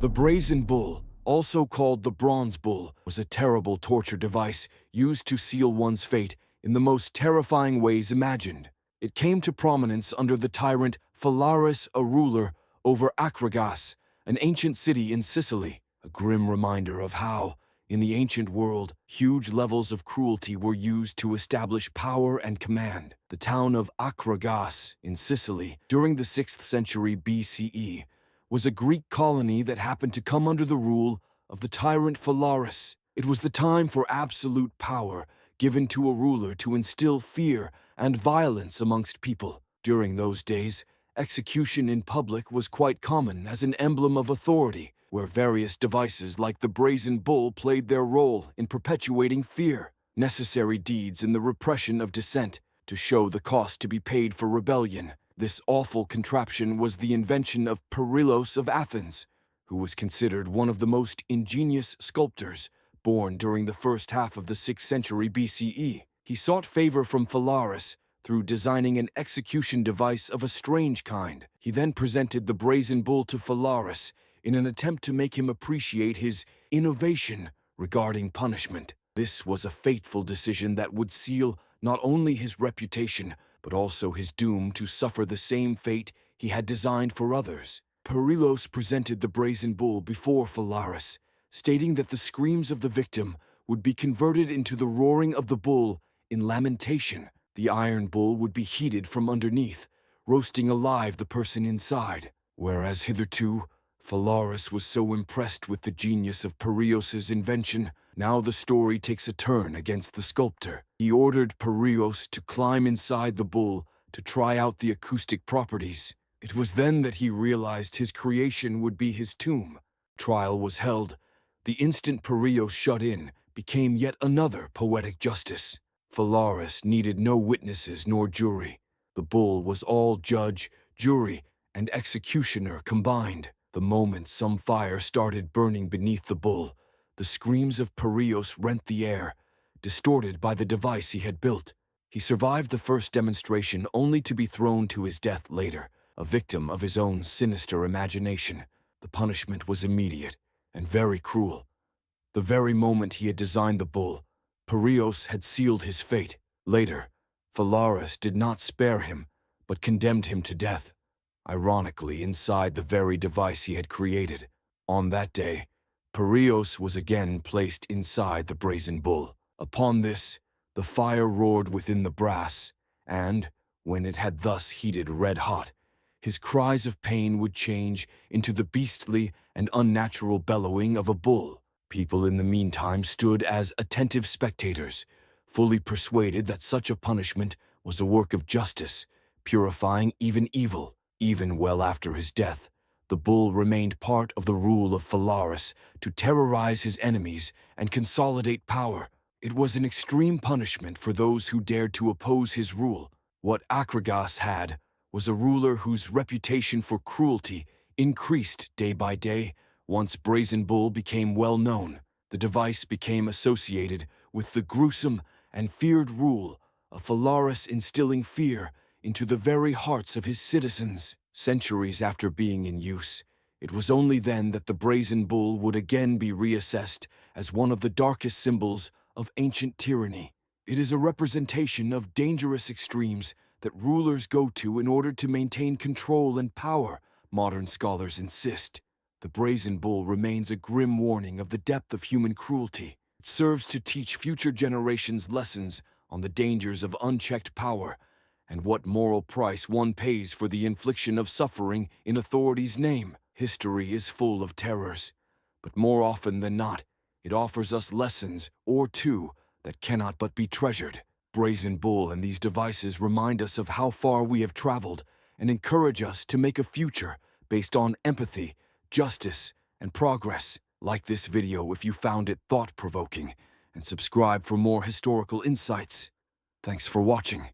The Brazen Bull, also called the Bronze Bull, was a terrible torture device used to seal one's fate in the most terrifying ways imagined. It came to prominence under the tyrant Phalaris, a ruler over Akragas, an ancient city in Sicily, a grim reminder of how, in the ancient world, huge levels of cruelty were used to establish power and command. The town of Akragas in Sicily, during the 6th century BCE, was a Greek colony that happened to come under the rule of the tyrant Phalaris. It was the time for absolute power given to a ruler to instill fear and violence amongst people. During those days, execution in public was quite common as an emblem of authority, where various devices like the Brazen Bull played their role in perpetuating fear, necessary deeds in the repression of dissent, to show the cost to be paid for rebellion. This awful contraption was the invention of Perillos of Athens, who was considered one of the most ingenious sculptors, born during the first half of the 6th century BCE. He sought favor from Phalaris through designing an execution device of a strange kind. He then presented the Brazen Bull to Phalaris in an attempt to make him appreciate his innovation regarding punishment. This was a fateful decision that would seal not only his reputation, but also his doom to suffer the same fate he had designed for others. Perillos presented the Brazen Bull before Phalaris, stating that the screams of the victim would be converted into the roaring of the bull in lamentation. The iron bull would be heated from underneath, roasting alive the person inside. Whereas hitherto, Phalaris was so impressed with the genius of Perillos' invention, now the story takes a turn against the sculptor. He ordered Perillos to climb inside the bull to try out the acoustic properties. It was then that he realized his creation would be his tomb. Trial was held. The instant Perillos shut in became yet another poetic justice. Phalaris needed no witnesses nor jury. The bull was all judge, jury, and executioner combined. The moment some fire started burning beneath the bull, the screams of Perillos rent the air, distorted by the device he had built. He survived the first demonstration only to be thrown to his death later, a victim of his own sinister imagination. The punishment was immediate and very cruel. The very moment he had designed the bull, Perillos had sealed his fate. Later, Phalaris did not spare him, but condemned him to death, ironically inside the very device he had created. On that day, Perillos was again placed inside the Brazen Bull. Upon this, the fire roared within the brass, and, when it had thus heated red-hot, his cries of pain would change into the beastly and unnatural bellowing of a bull. People in the meantime stood as attentive spectators, fully persuaded that such a punishment was a work of justice, purifying even evil. Even well after his death, the bull remained part of the rule of Phalaris to terrorize his enemies and consolidate power. It was an extreme punishment for those who dared to oppose his rule. What Akragas had was a ruler whose reputation for cruelty increased day by day. Once Brazen Bull became well known, the device became associated with the gruesome and feared rule of Phalaris, instilling fear into the very hearts of his citizens. Centuries after being in use, it was only then that the Brazen Bull would again be reassessed as one of the darkest symbols of ancient tyranny. It is a representation of dangerous extremes that rulers go to in order to maintain control and power, modern scholars insist. The Brazen Bull remains a grim warning of the depth of human cruelty. It serves to teach future generations lessons on the dangers of unchecked power and what moral price one pays for the infliction of suffering in authority's name. History is full of terrors, but more often than not, it offers us lessons or two that cannot but be treasured. Brazen Bull and these devices remind us of how far we have traveled and encourage us to make a future based on empathy, justice, and progress. Like this video if you found it thought-provoking, and subscribe for more historical insights. Thanks for watching.